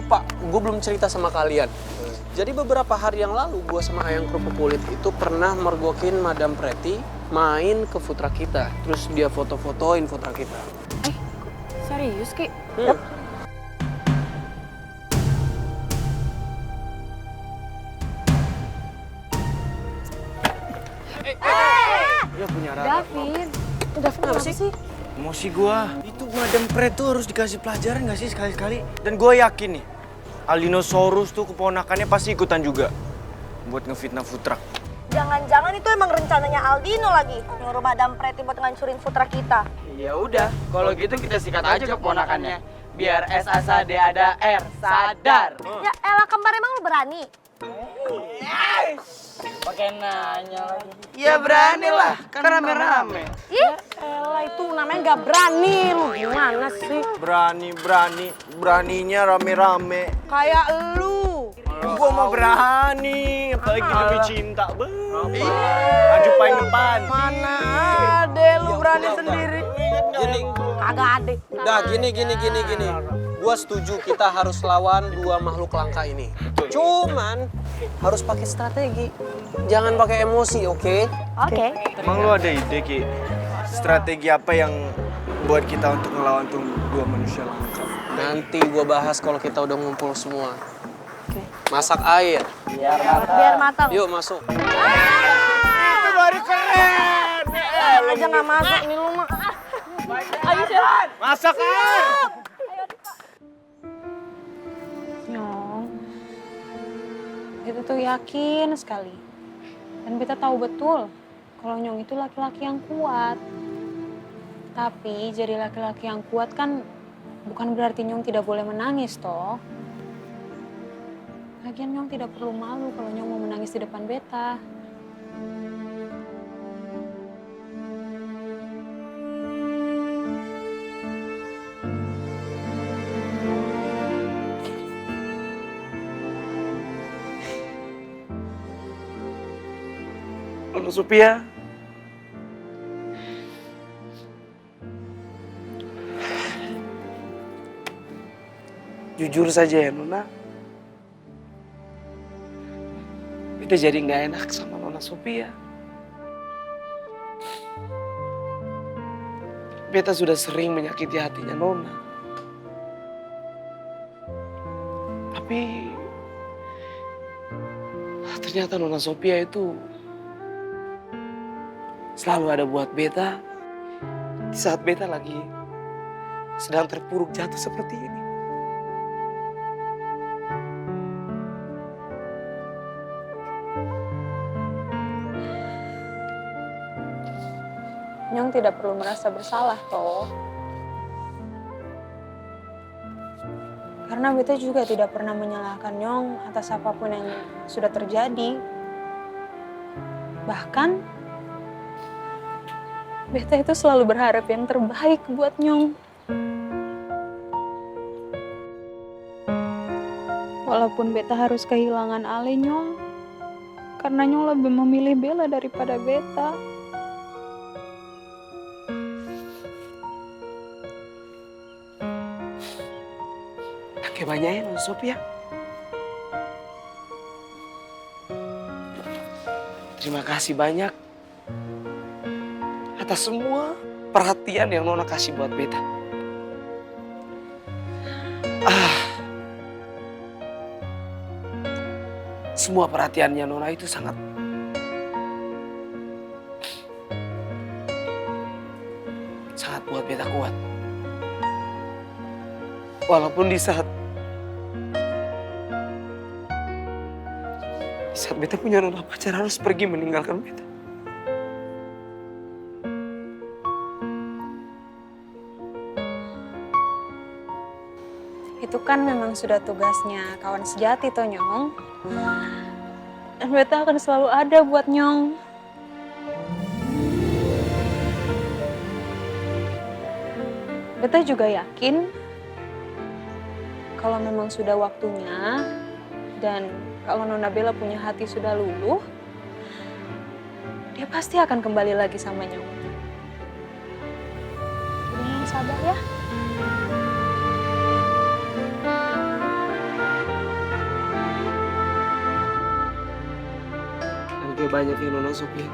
lupa, gue belum cerita sama kalian. Jadi beberapa hari yang lalu gue sama Ayang Kerupuk Kulit itu pernah mergokin Madam Pretty main ke Futra kita. Terus dia foto-fotoin Futra kita. Serius, Ki? Hmm. Dia punya rara. Davin. Davin apa sih? Emosi gua. Itu Madam Pretty tuh harus dikasih pelajaran gak sih sekali-sekali? Dan gue yakin nih, Aldinosaurus tuh keponakannya pasti ikutan juga buat ngefitnah Futra. Jangan-jangan itu emang rencananya Aldino lagi nyuruh Madam Pretty buat ngancurin Futra kita. Ya udah, kalau gitu kita sikat aja keponakannya. Biar S-A-S-A-D ada R, sadar. Ya elah kembar, emang lu berani? Pakai nanya lagi. Ya berani lah, kan rame-rame. Ih, Elah, itu namanya nggak berani. Lu gimana sih? Beraninya rame-rame. Kayak lu. Gua mau berani, apalagi lebih cinta. Maju paling depan. Mana ada lu berani sendiri? Gini, Kagak ada. dah gini. Gua setuju kita harus lawan dua makhluk langka ini. Cuman harus pakai strategi. Jangan pakai emosi, oke? oke. Emang lu ada ide, Ki? Strategi apa yang buat kita untuk ngelawan tuh dua manusia langka? Nanti gua bahas kalau kita udah ngumpul semua. Masak air. Biar matang. Yuk masuk. Itu baru keren! Aja nggak masuk ini lu mah. Masak air! Nyong, kita tuh yakin sekali. Dan kita tahu betul kalau Nyong itu laki-laki yang kuat. Tapi jadi laki-laki yang kuat kan bukan berarti Nyong tidak boleh menangis toh. Lagian Nyong tidak perlu malu kalau Nyong mau menangis di depan beta. Nona Sophia. Jujur saja ya Nona. Beta jadi nggak enak sama Nona Sophia. Beta sudah sering menyakiti hatinya Nona. Tapi ternyata Nona Sophia itu selalu ada buat beta di saat beta lagi sedang terpuruk jatuh seperti ini. Nyong tidak perlu merasa bersalah toh. Karena beta juga tidak pernah menyalahkan Nyong atas apapun yang sudah terjadi. Bahkan beta itu selalu berharap yang terbaik buat Nyong. Walaupun beta harus kehilangan Ale Nyong, karena Nyong lebih memilih Bella daripada beta. Pakai banyak ya Nona Sophia. Terima kasih banyak atas semua perhatian yang Nona kasih buat beta. Semua perhatiannya Nona itu sangat buat beta kuat. Walaupun di saat beta punya Nona pacar harus pergi meninggalkan beta. Itu kan memang sudah tugasnya kawan sejati toh Nyong. Dan beta akan selalu ada buat Nyong. Beta juga yakin kalau memang sudah waktunya dan kalau Nona Bella punya hati sudah luluh, dia pasti akan kembali lagi sama Nyong. Jadi Nyong sabar ya. banyak ya Nona Sophia.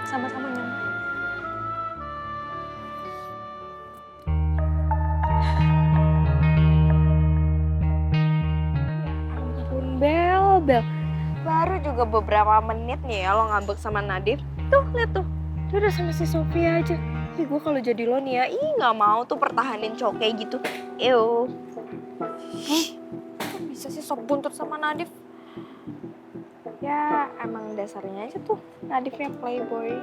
Sama-sama Nyong. Bel. Baru juga beberapa menit nih ya lo ngambek sama Nadif. Tuh, lihat tuh. Dia udah sama si Sofia aja. Ih, gue kalau jadi lo nih ya, nggak mau tuh pertahanin cowok kayak gitu. Ew. Kok bisa sih sok buntut sama Nadif? Ya, emang dasarnya aja tuh Nadifnya playboy.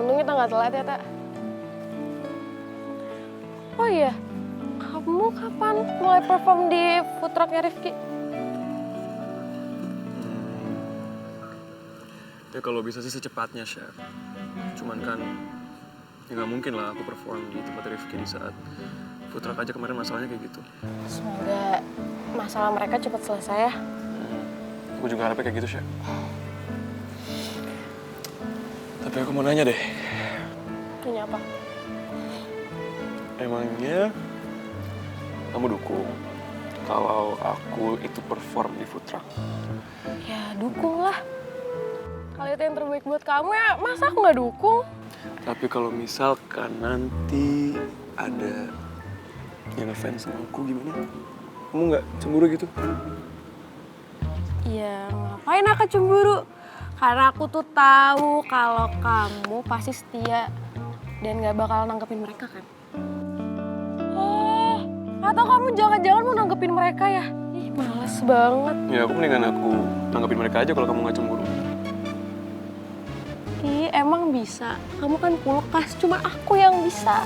Untung kita nggak telat ya, Tak. Oh iya, kamu kapan mulai perform di food trucknya Rifki? Ya kalau bisa sih secepatnya, Chef. Cuman kan, ya nggak mungkin lah aku perform di tempat Rifki di saat food truck aja kemarin masalahnya kayak gitu. Semoga masalah mereka cepat selesai ya. Aku juga harapnya kayak gitu, Chef. Tapi aku mau nanya deh, Punya apa? emangnya kamu dukung kalau aku itu perform di food truck? Ya dukung lah. Kalau itu yang terbaik buat kamu ya masa aku nggak dukung? Tapi kalau misalkan nanti ada yang ngefans sama aku gimana? Kamu nggak cemburu gitu? Ya ngapain aku cemburu? Karena aku tuh tahu kalau kamu pasti setia dan nggak bakal nanggepin mereka kan? Oh, atau kamu jangan-jangan mau nanggepin mereka ya? Ih, males banget. Ya aku mendingan aku tanggapin mereka aja kalau kamu nggak cemburu. Ih, emang bisa. Kamu kan kulkas, cuma aku yang bisa.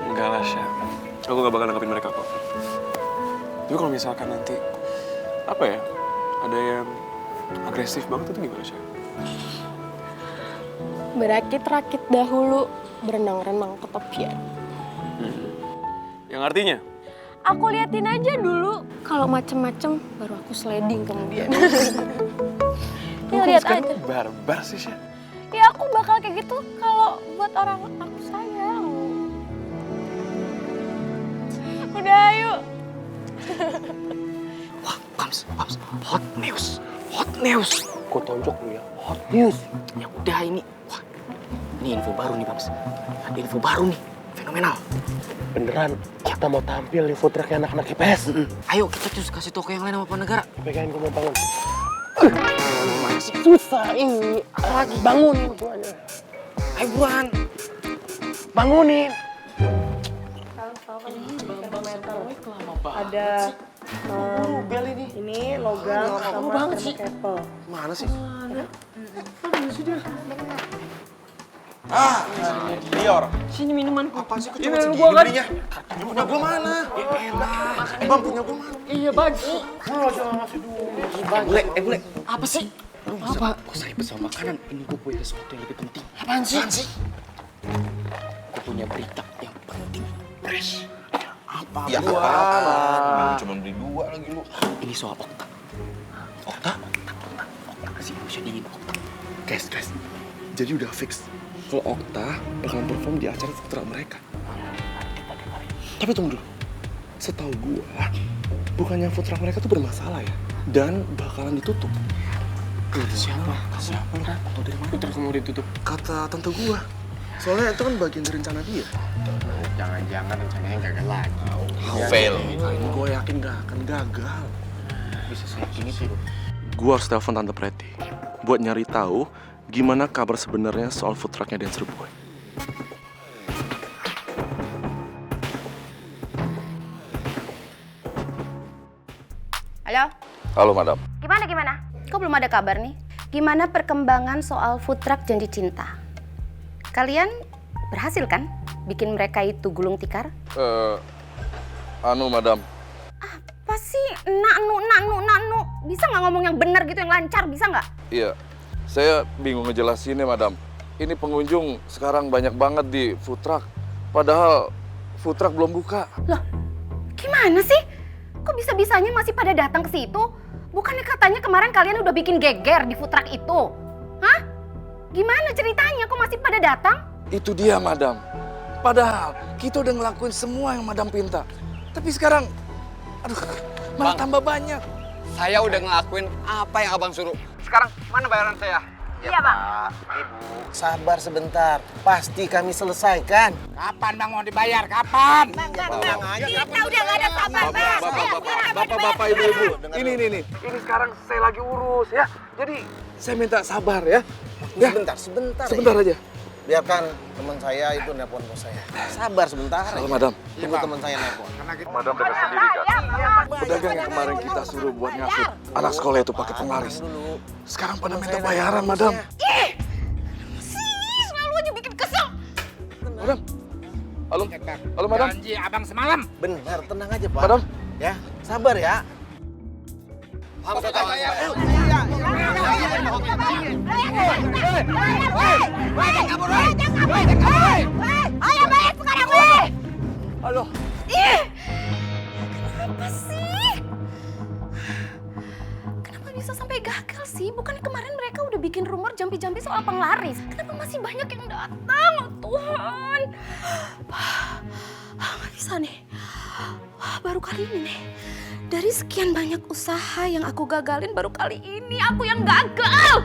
Enggak lah, Syah. Aku gak bakal nanggapin mereka kok. Tapi kalau misalkan nanti, apa ya, ada yang agresif banget itu gimana, Syah? Berakit-rakit dahulu, berenang-renang ke tepian. Yang artinya? Aku liatin aja dulu. Kalau macem-macem, baru aku sliding kemudian. Ya lihat aja. Barbar sih, Syah. Ya aku bakal kayak gitu kalau buat orang aku sayang. Udah ayo. Wah, Pams, hot news. Gue tonjok lu ya, hot news. Ya udah ini, wah, ini info baru nih Pams. Ada info baru nih, fenomenal. Beneran, kita mau tampil di food trucknya anak-anak IPS. Ayo kita terus kasih tau ke yang lain sama Pak Negara. Pegangin gue mau bangun. Masih susah ini, lagi bangun semuanya. Ayo buruan, bangunin. Ada ini logam sama Apple. Mana sih? Lior. Sini minuman. Apa sih? Ini gua kan? Punya gua mana? Ya elah. Bang punya gua mana? Iya baju. Bule. Apa sih? Apa? Kok saya pesan makanan? Ini gua punya sesuatu yang lebih penting. Apaan sih? Gua punya berita yang penting. Fresh. Apa? Ya apa? Cuma beli 2 lagi lu. Ini soal Okta. Okta kasih Indonesia dingin Okta. Guys. Jadi udah fix kalau Okta bakalan perform di acara food truck mereka. Tapi tunggu dulu. Setahu gua, bukannya food truck mereka tuh bermasalah ya? Dan bakalan ditutup. Kata siapa? Lu tau dari mana? Food truck mau ditutup? Kata tante gua. Soalnya itu kan bagian dari rencana dia. Jangan-jangan rencananya gagal lagi. Fail. Ini gue yakin gak akan gagal. Bisa seyakin itu. Gue harus telepon Tante Pretty buat nyari tahu gimana kabar sebenarnya soal food trucknya Dancer Boy. Halo? Halo, Madam. Gimana? Kok belum ada kabar nih? Gimana perkembangan soal food truck Janji Cinta? Kalian berhasil kan bikin mereka itu gulung tikar? Madam. Apa sih? Nak. Bisa nggak ngomong yang benar gitu, yang lancar? Bisa nggak? Iya, saya bingung ngejelasinnya, Madam. Ini pengunjung sekarang banyak banget di food truck. Padahal food truck belum buka. Loh, gimana sih? Kok bisa-bisanya masih pada datang ke situ? Bukannya katanya kemarin kalian udah bikin geger di food truck itu? Hah? Gimana ceritanya? Kok masih pada datang? Itu dia, Madam. Padahal kita udah ngelakuin semua yang Madam pinta. Tapi sekarang, aduh, malah tambah banyak. Saya udah ngelakuin apa yang abang suruh. Sekarang mana bayaran saya? Iya, Bang. Ibu, sabar sebentar. Pasti kami selesaikan. Kapan bang mau dibayar? Kapan? Kita udah gak ada sabar, Bang. Bapak, ibu-ibu. Ini sekarang saya lagi urus ya. Jadi saya minta sabar ya. Ya, Sebentar. sebentar aja. Biarkan teman saya itu nelpon bos saya. Sabar sebentar. Halo, Madam. Tunggu teman saya nelpon. Madam dengar sendiri kan? Pedagang yang kemarin kita suruh buat ngasut anak sekolah itu pakai penglaris. Sekarang pada minta bayaran, Madam. Selalu aja bikin kesel. Madam. Halo, halo, Madam. Janji abang semalam. Benar, tenang aja Pak. Madam. Ya, sabar ya. Ayo bayar sekarang, weh! Halo. Kenapa sih? Kenapa bisa sampai gagal sih? Bukannya kemarin mereka udah bikin rumor jampi-jampi soal penglaris. Kenapa masih banyak yang datang? Oh, Tuhan. Nggak bisa nih. Baru kali ini nih. Dari sekian banyak usaha yang aku gagalin, baru kali ini aku yang gagal.